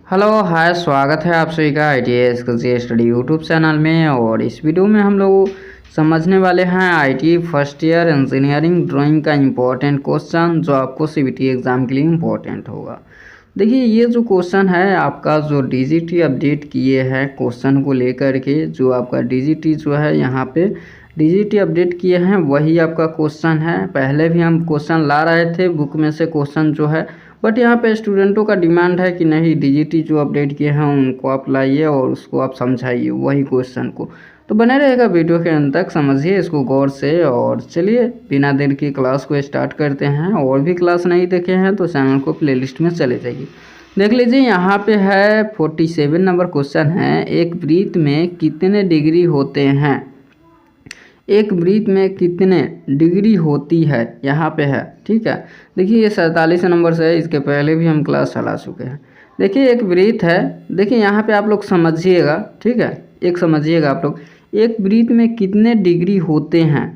Hello hi, स्वागत है आप सभी का ITS स्टडी यूट्यूब चैनल में। और इस वीडियो में हम लोग समझने वाले हैं IT first year engineering drawing का इम्पोर्टेंट क्वेश्चन जो आपको CBT एग्ज़ाम के लिए इम्पोर्टेंट होगा। देखिए, ये जो क्वेश्चन है आपका जो DGT अपडेट किए हैं क्वेश्चन को लेकर के, जो आपका DGT जो है यहाँ पे DGT अपडेट किए हैं वही आपका क्वेश्चन है। पहले भी हम क्वेश्चन ला रहे थे बुक में से क्वेश्चन जो है, बट यहाँ पे स्टूडेंटों का डिमांड है कि नहीं, DGT जो अपडेट किए हैं उनको आप लाइए और उसको आप समझाइए वही क्वेश्चन को। तो बने रहेगा वीडियो के अंत तक, समझिए इसको गौर से। और चलिए बिना देर की क्लास को स्टार्ट करते हैं। और भी क्लास नहीं देखे हैं तो चैनल को प्लेलिस्ट में चले जाइए, देख लीजिए। यहाँ पे है 47 नंबर क्वेश्चन है, एक वृत्त में कितने डिग्री होते हैं, एक वृत्त में कितने डिग्री होती है, यहाँ पे है। ठीक है, देखिए ये 47 नंबर से है, इसके पहले भी हम क्लास चला चुके हैं। देखिए एक वृत्त है, देखिए यहाँ पे आप लोग समझिएगा। ठीक है, एक समझिएगा आप लोग, एक वृत्त में कितने डिग्री होते हैं,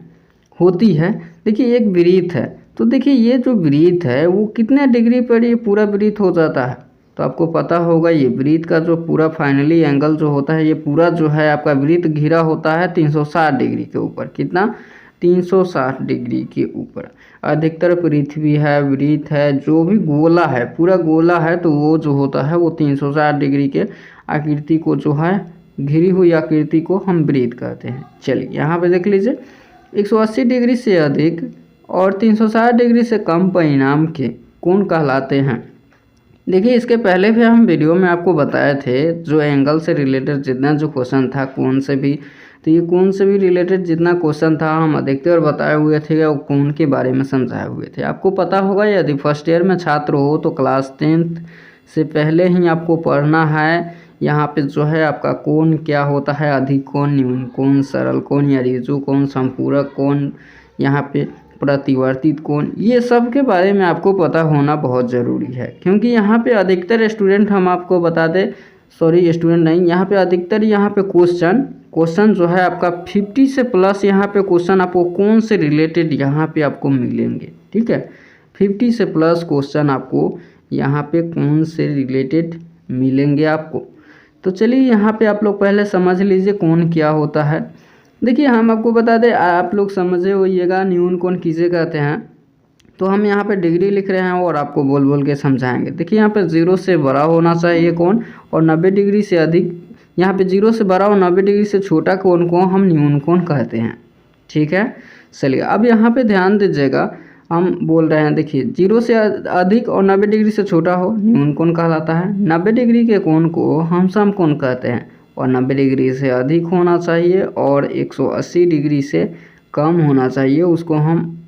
होती है। देखिए एक वृत्त है, तो देखिए ये जो वृत्त है वो कितने डिग्री पर ये पूरा वृत्त हो जाता है। तो आपको पता होगा ये वृत्त का जो पूरा फाइनली एंगल जो होता है, ये पूरा जो है आपका वृत्त घिरा होता है 360 डिग्री के ऊपर। कितना? 360 डिग्री के ऊपर। अधिकतर पृथ्वी है, वृत्त है, जो भी गोला है, पूरा गोला है, तो वो जो होता है वो 360 डिग्री के आकृति को जो है, घिरी हुई आकृति को हम वृत्त कहते हैं। चलिए यहाँ पे देख लीजिए, 180 डिग्री से अधिक और 360 डिग्री से कम परिणाम के कोण कहलाते हैं। देखिए इसके पहले भी हम वीडियो में आपको बताए थे, जो एंगल से रिलेटेड जितना जो क्वेश्चन था, कोण से भी, तो ये कोण से भी रिलेटेड जितना क्वेश्चन था हम अधिकतर बताए हुए थे और कोण के बारे में समझाए हुए थे। आपको पता होगा, यदि फर्स्ट ईयर में छात्र हो तो क्लास 10th से पहले ही आपको पढ़ना है। यहाँ पे जो है आपका कोण क्या होता है, अधिक कोण, न्यून कोण, सरल कोण या ऋजु कोण, संपूरक कोण, यहाँ पे प्रतिवर्तित कोण, ये सब के बारे में आपको पता होना बहुत ज़रूरी है। क्योंकि यहाँ पे अधिकतर स्टूडेंट, हम आपको बता दें, सॉरी स्टूडेंट नहीं, यहाँ पे अधिकतर यहाँ पे क्वेश्चन जो है आपका 50 से प्लस यहाँ पे क्वेश्चन आपको कोण से रिलेटेड यहाँ पे आपको मिलेंगे। ठीक है, 50 से प्लस क्वेश्चन आपको यहाँ पे कोण से रिलेटेड मिलेंगे आपको। तो चलिए यहाँ पे आप लोग पहले समझ लीजिए कोण क्या होता है। देखिए हम आपको बता दें, आप लोग समझे होइएगा न्यून कोण किसे कहते हैं। तो हम यहाँ पे डिग्री लिख रहे हैं और आपको बोल बोल के समझाएंगे। देखिए यहाँ पे 0 से बड़ा होना चाहिए कोण, और 90 डिग्री से अधिक, यहाँ पे 0 से बड़ा और 90 डिग्री से छोटा कोण को हम न्यून कोण कहते हैं। ठीक है, चलिए अब यहाँ पे ध्यान दीजिएगा, हम बोल रहे हैं, देखिए 0 से अधिक और 90 डिग्री से छोटा हो न्यून कोण कहलाता है। 90 डिग्री के कोण को हम समकोण कहते हैं, और 90 डिग्री से अधिक होना चाहिए और 180 डिग्री से कम होना चाहिए, उसको हम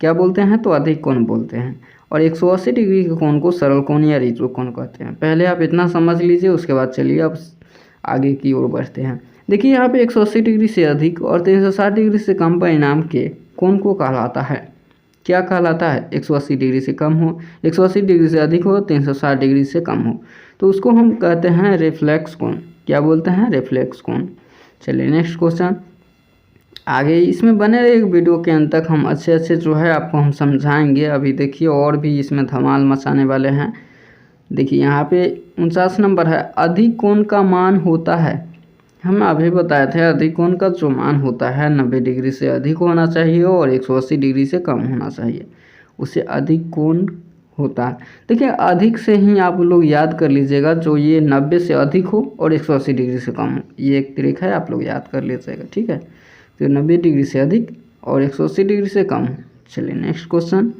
क्या बोलते हैं, तो अधिक कोण बोलते हैं। और 180 डिग्री के कोण को सरल कोण या ऋजु कोण कहते हैं। पहले आप इतना समझ लीजिए, उसके बाद चलिए अब आगे की ओर बढ़ते हैं। देखिए यहाँ पे 180 डिग्री से अधिक और 360 डिग्री से कम परिणाम के कोण को कहलाता है, क्या कहलाता है, 180 डिग्री से कम हो, 180 डिग्री से अधिक हो, 360 डिग्री से कम हो, तो उसको हम कहते हैं रिफ्लेक्स कोण। क्या बोलते हैं, रिफ्लेक्स कोण। चलिए नेक्स्ट क्वेश्चन आगे, इसमें बने रहे वीडियो के अंत तक, हम अच्छे जो है आपको हम समझाएंगे। अभी देखिए और भी इसमें धमाल मचाने वाले हैं। देखिए यहाँ पे 49 नंबर है, अधिक कोण का मान होता है, हम अभी बताए थे अधिक कोण का जो मान होता है 90 डिग्री से अधिक होना चाहिए और 180 डिग्री से कम होना चाहिए, उससे अधिक कोण होता है। देखिए अधिक से ही आप लोग याद कर लीजिएगा, जो ये 90 से अधिक हो और 180 डिग्री से कम हो, ये एक ट्रिक है, आप लोग याद कर लीजिएगा। ठीक है, तो 90 डिग्री से अधिक और 180 डिग्री से कम हो। चलिए नेक्स्ट क्वेश्चन,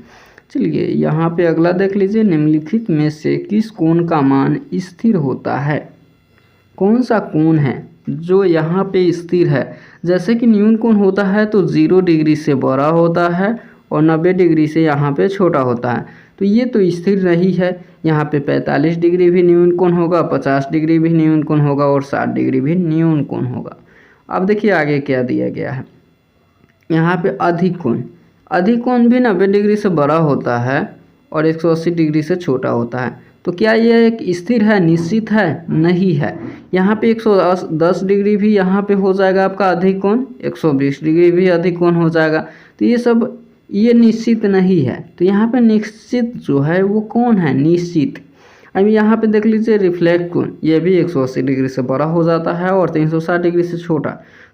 चलिए यहाँ पे अगला देख लीजिए, निम्नलिखित में से किस कोण का मान स्थिर होता है, कौन सा कोण है जो यहाँ पे स्थिर है। जैसे कि न्यून कोण होता है तो 0 डिग्री से बड़ा होता है और 90 डिग्री से यहाँ पे छोटा होता है, तो ये तो स्थिर नहीं है। यहाँ पे 45 डिग्री भी न्यून कोण होगा, 50 डिग्री भी न्यून कोण होगा और 60 डिग्री भी न्यून कोण होगा। अब देखिए आगे क्या दिया गया है, यहाँ पे अधिक कोण भी 90 डिग्री से बड़ा होता है और 180 डिग्री से छोटा होता है। तो क्या यह एक स्थिर है, निश्चित है? नहीं है। यहाँ पे 110 डिग्री भी यहाँ पे हो जाएगा आपका अधिक कोण, 120 डिग्री भी अधिक कोण हो जाएगा। तो ये सब ये निश्चित नहीं है। तो यहाँ पे निश्चित जो है वो कौन है, निश्चित। अब यहाँ पे देख लीजिए रिफ्लेक्ट कोण, ये भी 180 डिग्री से बड़ा हो जाता है और 360 डिग्री से छोटा,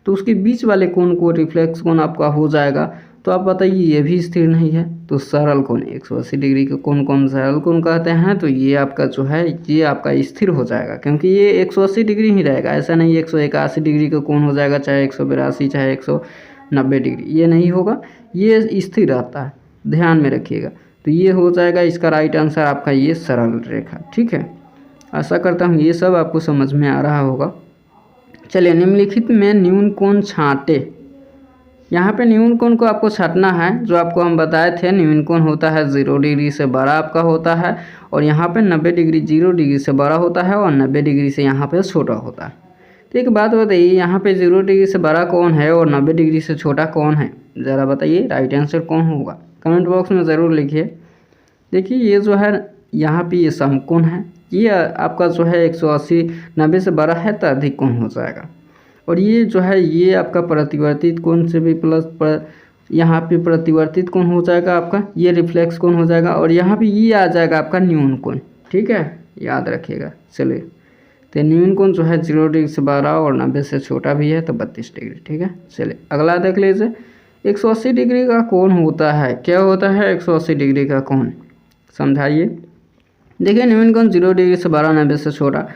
तो उसके बीच वाले कोण को रिफ्लेक्स कोण आपका हो जाएगा। तो आप बताइए ये भी स्थिर नहीं है, तो सरल कोण 180 डिग्री के कोण को हम सरल कोण कहते हैं। तो ये आपका जो है ये आपका स्थिर हो जाएगा, क्योंकि ये 180 डिग्री ही रहेगा, ऐसा नहीं 181 डिग्री का कोण हो जाएगा, चाहे 182 चाहे 190 डिग्री, ये नहीं होगा, ये स्थिर रहता है, ध्यान में रखिएगा। तो ये हो जाएगा इसका राइट आंसर आपका ये सरल रेखा। ठीक है, आशा करता हूँ ये सब आपको समझ में आ रहा होगा। चलिए, निम्नलिखित में न्यून कोण छांटे। यहाँ पे न्यून कोण को आपको छांटना है, जो आपको हम बताए थे न्यून कोण होता है 0 डिग्री से बड़ा आपका होता है, और यहाँ पे 90 डिग्री 0 डिग्री से बड़ा होता है और 90 डिग्री से यहाँ पे छोटा होता है। तो एक बात बताइए, यहाँ पे 0 डिग्री से बड़ा कौन है और 90 डिग्री से छोटा कौन है, ज़रा बताइए राइट आंसर कौन होगा, कमेंट बॉक्स में ज़रूर लिखिए। देखिए ये जो है यहाँ पे ये समकोण है, ये आपका जो है 180 90 से बड़ा है तो अधिक कोण हो जाएगा, और ये जो है ये आपका प्रतिवर्तित कोण से भी प्लस यहाँ पे प्रतिवर्तित कोण हो जाएगा आपका, ये रिफ्लेक्स कोण हो जाएगा, और यहाँ पे ये आ जाएगा आपका न्यून कोण। ठीक है, याद रखिएगा। चलिए, तो न्यून कोण जो है 0 डिग्री से बड़ा और 90 से छोटा भी है तो 32 डिग्री। ठीक है, चलिए अगला देख लीजिए। 180 डिग्री का कोण होता है, क्या होता है 180 डिग्री का कोण, समझाइए। देखिए, न्यून कोण 0 डिग्री से बड़ा 90 से छोटा,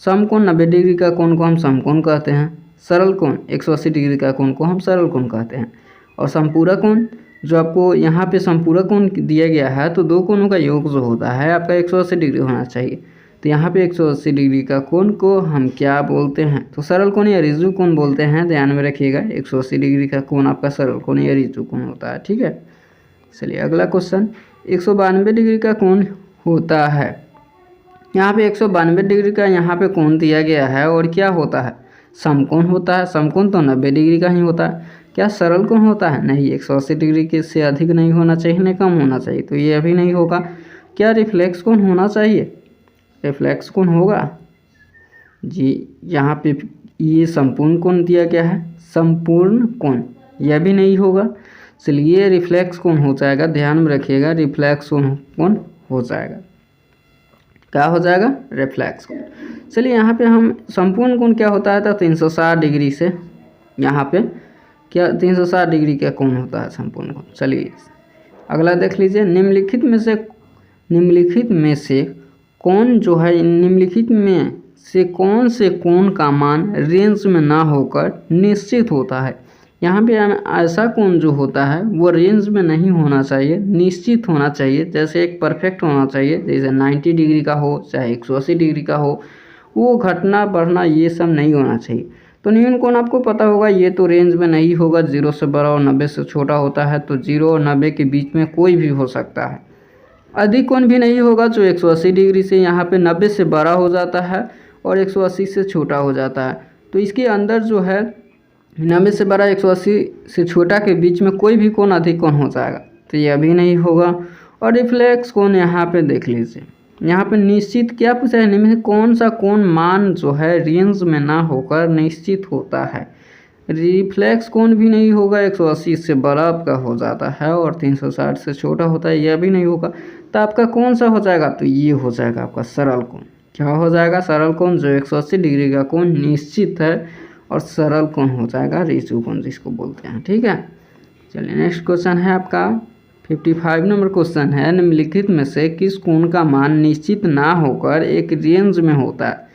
समकोण 90 डिग्री का कोण को हम समकोण कहते हैं, सरल कोण 180 डिग्री का कोण को हम सरल कोण कहते हैं, और संपूरक कोण जो आपको यहाँ पे संपूरक कोण दिया गया है, तो दो कोणों का योग जो होता है आपका 180 डिग्री होना चाहिए। तो यहाँ पे 180 डिग्री का कोण को हम क्या बोलते हैं, तो सरल कोण या ऋजु कोण बोलते हैं, ध्यान में रखिएगा। 180 डिग्री का कोण आपका सरल कोण या ऋजु कोण होता है। ठीक है, चलिए अगला क्वेश्चन। 192 डिग्री का कोण होता है, यहाँ पे 192 डिग्री का यहाँ पे कोण दिया गया है, और क्या होता है समकोण होता है। समकोण तो 90 डिग्री का ही होता है। क्या सरल कोण होता है, नहीं, 180 डिग्री के से अधिक नहीं होना चाहिए, नहीं कम होना चाहिए, तो ये अभी नहीं होगा। क्या रिफ्लेक्स कोण होना चाहिए, रिफ्लेक्स कोण होगा जी। यहाँ पे ये संपूर्ण कोण दिया गया है, संपूर्ण कोण, यह भी नहीं होगा। चलिए रिफ्लेक्स कोण हो जाएगा, ध्यान में रखिएगा, रिफ्लेक्स कोण हो जाएगा, क्या हो जाएगा रिफ्लेक्स कोण। चलिए यहाँ पे हम संपूर्ण कोण क्या होता है, तो 360 डिग्री से यहाँ पे क्या 360 डिग्री का कोण होता है संपूर्ण कोण। चलिए अगला देख लीजिए। निम्नलिखित में से कौन जो है, निम्नलिखित में से कौन से कोण का मान रेंज में ना होकर निश्चित होता है। यहाँ पे ऐसा कोण जो होता है वो रेंज में नहीं होना चाहिए, निश्चित होना चाहिए। जैसे एक परफेक्ट होना चाहिए, जैसे 90 डिग्री का हो चाहे 180 डिग्री का हो, वो घटना बढ़ना ये सब नहीं होना चाहिए। तो न्यून कोण आपको पता होगा, ये तो रेंज में नहीं होगा, 0 से बड़ा और 90 से छोटा होता है, तो 0 और 90 के बीच में कोई भी हो सकता है। अधिक कोण भी नहीं होगा, जो 180 डिग्री से यहाँ पे 90 से बड़ा हो जाता है और 180 से छोटा हो जाता है। तो इसके अंदर जो है 90 से बड़ा 180 से छोटा के बीच में कोई भी कोण अधिक कोण हो जाएगा, तो ये अभी नहीं होगा। और रिफ्लेक्स कोण यहाँ पे देख लीजिए, यहाँ पे निश्चित क्या पूछा है, निम्न कौन सा कोण मान जो है रेंज में ना होकर निश्चित होता है। रिफ्लेक्स कोण भी नहीं होगा, 180 से बड़ा आपका हो जाता है और 360 से छोटा होता है, यह भी नहीं होगा। तो आपका कौन सा हो जाएगा, तो ये हो जाएगा आपका सरल कोण। क्या हो जाएगा, सरल कोण, जो 180 डिग्री का कोण निश्चित है और सरल कोण हो जाएगा ऋजु कोण जिसको बोलते हैं। ठीक है, चलिए नेक्स्ट क्वेश्चन है आपका 55 नंबर क्वेश्चन है। निम्नलिखित में से किस कोण का मान निश्चित ना होकर एक रेंज में होता है।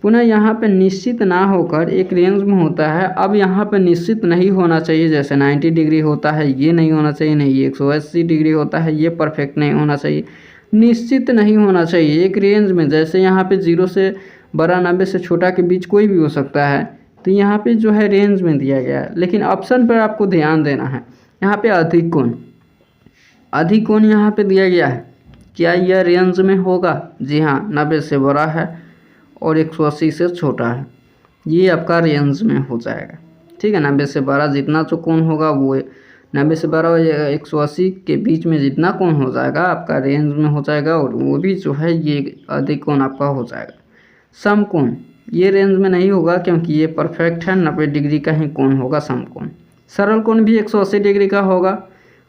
पुनः यहाँ पे निश्चित ना होकर एक रेंज में होता है। अब यहाँ पे निश्चित नहीं होना चाहिए, जैसे 90 डिग्री होता है ये नहीं होना चाहिए, नहीं ये 180 डिग्री होता है ये परफेक्ट नहीं होना चाहिए, निश्चित नहीं होना चाहिए एक रेंज में। जैसे यहाँ पे 0 से बड़ा 90 से छोटा के बीच कोई भी हो सकता है, तो यहाँ पे जो है रेंज में दिया गया है। लेकिन ऑप्शन पर आपको ध्यान देना है, यहाँ पे अधिक कोण यहाँ पे दिया गया है, क्या यह रेंज में होगा, जी हाँ 90 से बड़ा है और 180 से छोटा है, ये आपका रेंज में हो जाएगा। ठीक है, 90 से बड़ा जितना जो कोण होगा वो 90 से बड़ा और 180 के बीच में जितना कोण हो जाएगा आपका रेंज में हो जाएगा, और वो भी जो है ये अधिक कोण आपका हो जाएगा। समकोण ये रेंज में नहीं होगा क्योंकि ये परफेक्ट है, 90 डिग्री का ही कोण होगा समकोण। सरल कोण भी 180 डिग्री का होगा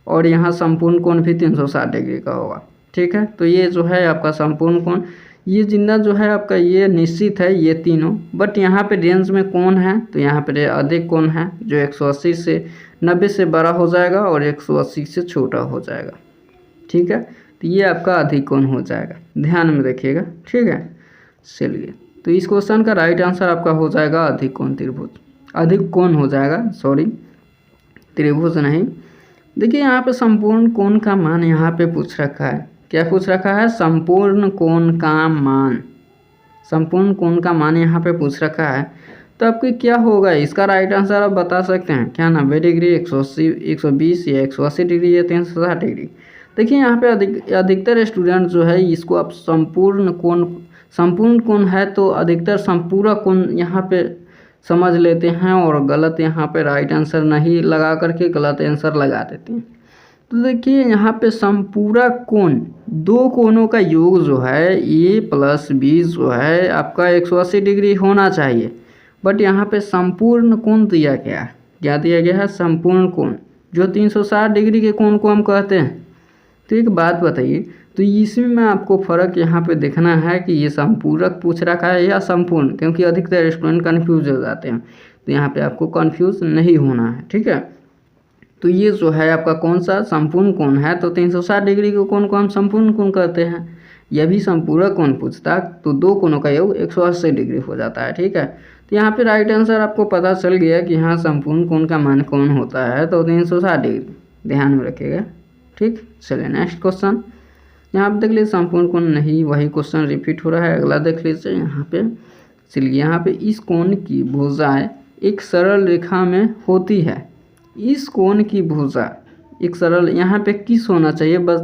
और यहाँ संपूर्ण कोण भी 360 डिग्री का होगा। ठीक है, तो ये जो है आपका संपूर्ण कोण ये जितना जो है आपका ये निश्चित है ये तीनों, बट यहाँ पे रेंज में कौन है तो यहाँ पे अधिक कौन है जो 180 से 90 से बड़ा हो जाएगा और 180 से छोटा हो जाएगा। ठीक है, तो ये आपका अधिक कौन हो जाएगा, ध्यान में रखिएगा। ठीक है, चलिए तो इस क्वेश्चन का राइट आंसर आपका हो जाएगा अधिक कोण त्रिभुज, अधिक कोण हो जाएगा, सॉरी त्रिभुज नहीं। देखिए यहाँ पे संपूर्ण कोण का मान यहाँ पे पूछ रखा है, क्या पूछ रखा है, संपूर्ण कोण का मान, संपूर्ण कोण का मान यहाँ पे पूछ रखा है। तो आपके क्या होगा, इसका राइट आंसर आप बता सकते हैं क्या, 90 डिग्री, 180, 120 या 180 डिग्री या 360 डिग्री। देखिए यहाँ पे अधिकतर स्टूडेंट जो है इसको आप संपूर्ण कोण है तो अधिकतर संपूरक कोण यहाँ पे समझ लेते हैं और गलत यहाँ पे राइट आंसर नहीं लगा करके गलत आंसर लगा देते हैं। तो देखिए यहाँ पे संपूरक कोण, दो कोणों का योग जो है ए प्लस बी जो है आपका 180 डिग्री होना चाहिए, बट यहाँ पे संपूर्ण कोण दिया गया है, क्या दिया गया है, संपूर्ण कोण, जो 360 डिग्री के कोण को हम कहते हैं। तो एक बात बताइए, तो इसमें में आपको फ़र्क यहाँ पे देखना है कि ये संपूरक पूछ रखा है या संपूर्ण, क्योंकि अधिकतर स्टूडेंट कन्फ्यूज हो जाते हैं, तो यहाँ पे आपको कन्फ्यूज नहीं होना है। ठीक है, तो ये जो है आपका कौन सा संपूर्ण कोण है, तो 360 डिग्री के कोण को हम संपूर्ण कोण कहते हैं। यह भी संपूरक कोण पूछता तो दो कोणों का योग 180 डिग्री हो जाता है। ठीक है, तो यहाँ पे राइट आंसर आपको पता चल गया कि हाँ संपूर्ण कोण का मान कौन होता है, तो 360 डिग्री, ध्यान में रखिएगा। ठीक, चलिए नेक्स्ट क्वेश्चन यहाँ पे देख लीजिए, संपूर्ण कोण नहीं, वही क्वेश्चन रिपीट हो रहा है, अगला देख लीजिए यहाँ पे। चलिए यहाँ पे इस कोण की भुजाएं एक सरल रेखा में होती है, इस कोण की भुजा एक सरल, यहाँ पे किस होना चाहिए, बस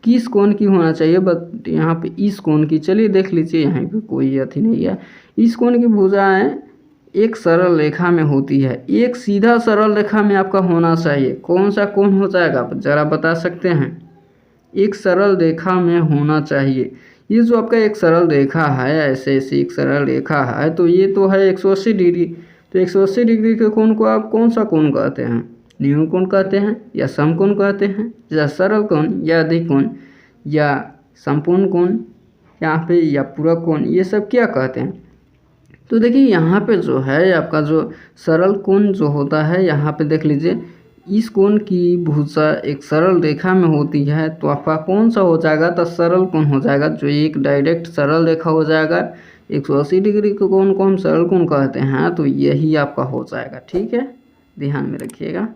किस कोण की होना चाहिए, बस यहाँ पे इस कोण की। चलिए देख लीजिए यहाँ पे कोई अथी नहीं है, इस कोण की भुजाएं एक सरल रेखा में होती है, एक सीधा सरल रेखा में आपका होना चाहिए। कौन सा कोण हो जाएगा आप जरा बता सकते हैं, एक सरल रेखा में होना चाहिए। ये जो आपका एक सरल रेखा है, ऐसे ऐसी एक सरल रेखा है, तो ये तो है 180 डिग्री, तो 180 डिग्री के कोण को आप कौन सा कोण कहते हैं, न्यून कोण कहते हैं या समकोण कहते हैं या सरल कोण या अधिक कोण या संपूर्ण कोण यहाँ पे या पूरक कोण, ये सब क्या कहते हैं। तो देखिए यहाँ पे जो है आपका जो सरल कोण जो होता है, यहाँ पे देख लीजिए इस कोण की भुजा एक सरल रेखा में होती है, तो आपका कौन सा हो जाएगा, तो सरल कोण हो जाएगा, जो एक डायरेक्ट सरल रेखा हो जाएगा। 180 डिग्री के कोण को हम सरल कोण कहते हैं, तो यही आपका हो जाएगा। ठीक है, ध्यान में रखिएगा।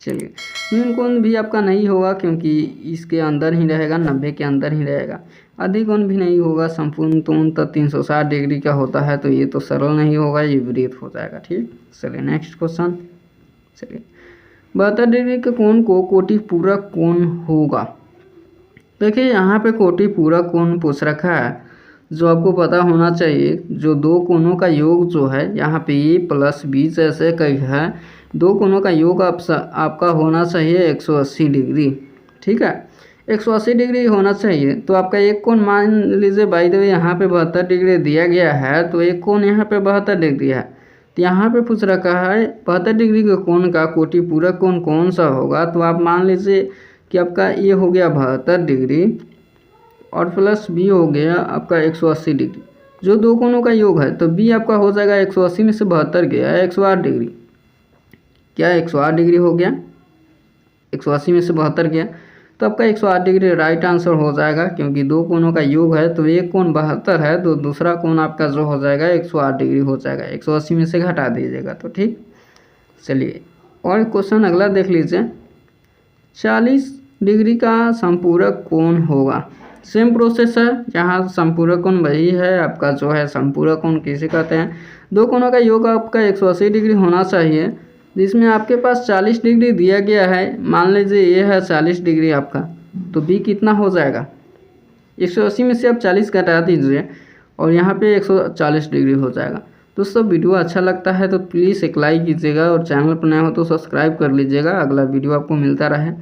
चलिए न्यून कोण भी आपका नहीं होगा, क्योंकि इसके अंदर ही रहेगा, 90 के अंदर ही रहेगा। अधिक कोण भी नहीं होगा, संपूर्ण कोण तो 360 डिग्री का होता है, तो ये तो सरल नहीं होगा, ये विपरीत हो जाएगा। ठीक, चलिए नेक्स्ट क्वेश्चन। चलिए 72 डिग्री के कोण को कोटि पूरक कोण होगा। देखिए यहाँ पे कोटि पूरक कोण पूछ रखा है, जो आपको पता होना चाहिए, जो दो कोणों का योग जो है यहाँ पे ए प्लस बी जैसे कई है, दो कोणों का योग आपका होना चाहिए 180 डिग्री। ठीक है, 180 डिग्री होना चाहिए, तो आपका एक कोण मान लीजिए, बाय द वे यहाँ पे 72 डिग्री दिया गया है, तो एक कोण यहाँ पे 72 डिग्री है, तो यहाँ पे पूछ रखा है 72 डिग्री के कोण का कोटि पूरक कोण कौन सा होगा। तो आप मान लीजिए कि आपका ये हो गया 72 डिग्री और प्लस बी हो गया आपका 180 डिग्री, जो दो कोणों का योग है, तो बी आपका हो जाएगा 180 में से 72 गया 108 डिग्री, क्या 108 डिग्री हो गया, 180 में से 72 गया, तो आपका 108 डिग्री राइट आंसर हो जाएगा, क्योंकि दो कोणों का योग है, तो एक कोण 72 है, तो दूसरा कोण आपका जो हो जाएगा 108 डिग्री हो जाएगा, 180 में से घटा दीजिएगा। तो ठीक, चलिए और क्वेश्चन अगला देख लीजिए, 40 डिग्री का संपूरक कोण होगा। सेम प्रोसेस है, यहाँ संपूरक कोण वही है आपका जो है, संपूरक कोण किसे कहते हैं, दो कोणों का योग आपका 180 डिग्री होना चाहिए, जिसमें आपके पास 40 डिग्री दिया गया है। मान लीजिए ये है 40 डिग्री आपका, तो बी कितना हो जाएगा, 180 में से आप 40 घटा दीजिए और यहाँ पे 140 डिग्री हो जाएगा। दोस्तों वीडियो अच्छा लगता है तो प्लीज़ एक लाइक कीजिएगा और चैनल पर नया हो तो सब्सक्राइब कर लीजिएगा, अगला वीडियो आपको मिलता रहे।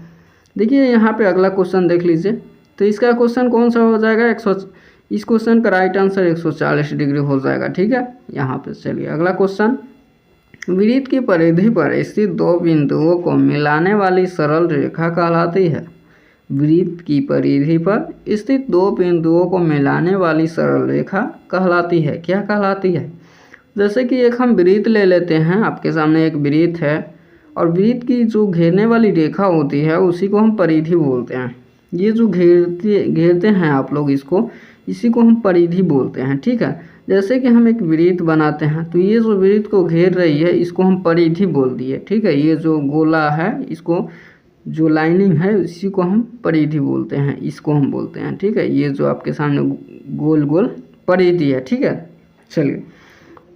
देखिए यहाँ पे अगला क्वेश्चन देख लीजिए, तो इसका क्वेश्चन कौन सा हो जाएगा, इस क्वेश्चन का राइट आंसर 140 डिग्री हो जाएगा। ठीक है, यहाँ पे चलिए अगला क्वेश्चन, वृत्त की परिधि पर स्थित दो बिंदुओं को मिलाने वाली सरल रेखा कहलाती है। वृत्त की परिधि पर स्थित दो बिंदुओं को मिलाने वाली सरल रेखा कहलाती है। क्या कहलाती है? जैसे कि एक हम वृत्त ले लेते हैं, आपके सामने एक वृत्त है और वृत्त की जो घेरने वाली रेखा होती है उसी को हम परिधि बोलते हैं। ये जो घेरते हैं आप लोग इसको, इसी को हम परिधि बोलते हैं। ठीक है, जैसे कि हम एक वृत्त बनाते हैं तो ये जो वृत्त को घेर रही है इसको हम परिधि बोल दिए। ठीक है, ये जो गोला है इसको, जो लाइनिंग है इसी को हम परिधि बोलते हैं, इसको हम बोलते हैं। ठीक है, ये जो आपके सामने गोल गोल परिधि है। ठीक है, चलिए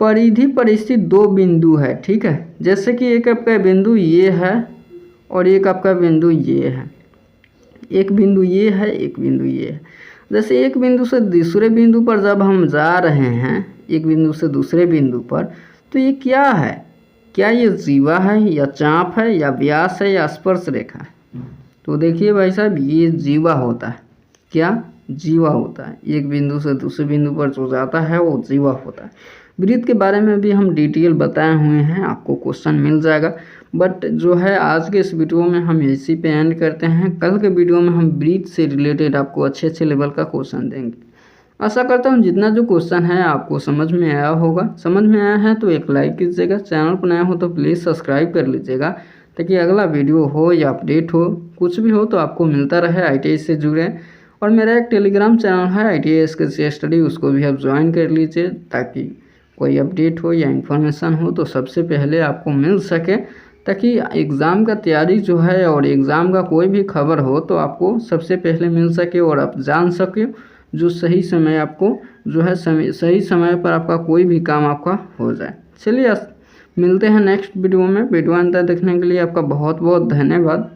परिधि पर स्थित दो बिंदु है। ठीक है, जैसे कि एक आपका बिंदु ये है और एक आपका बिंदु ये है, एक बिंदु ये है, एक बिंदु ये है। जैसे एक बिंदु से दूसरे बिंदु पर जब हम जा रहे हैं, एक बिंदु से दूसरे बिंदु पर, तो ये क्या है? क्या ये जीवा है या चाप है या व्यास है या स्पर्श रेखा है? तो देखिए भाई साहब, ये जीवा होता है। क्या? जीवा होता है। एक बिंदु से दूसरे बिंदु पर जो जाता है वो जीवा होता है। वृत्त के बारे में भी हम डिटेल बताए हुए हैं, आपको क्वेश्चन मिल जाएगा। बट जो है आज के इस वीडियो में हम इसी पे एंड करते हैं। कल के वीडियो में हम वृत्त से रिलेटेड आपको अच्छे अच्छे लेवल का क्वेश्चन देंगे। आशा करता हूँ जितना जो क्वेश्चन है आपको समझ में आया होगा। समझ में आया है तो एक लाइक कीजिएगा, चैनल पर नया हो तो प्लीज़ सब्सक्राइब कर लीजिएगा, ताकि अगला वीडियो हो या अपडेट हो, कुछ भी हो तो आपको मिलता रहे ITI से जुड़े। और मेरा एक टेलीग्राम चैनल है ITI स्टडी, उसको भी आप ज्वाइन कर लीजिए, ताकि कोई अपडेट हो या इन्फॉर्मेशन हो तो सबसे पहले आपको मिल सके, ताकि एग्ज़ाम का तैयारी जो है और एग्ज़ाम का कोई भी खबर हो तो आपको सबसे पहले मिल सके और आप जान सके जो सही समय आपको जो है सही समय पर आपका कोई भी काम आपका हो जाए। चलिए मिलते हैं नेक्स्ट वीडियो में। वीडियो अंत तक देखने के लिए आपका बहुत बहुत धन्यवाद।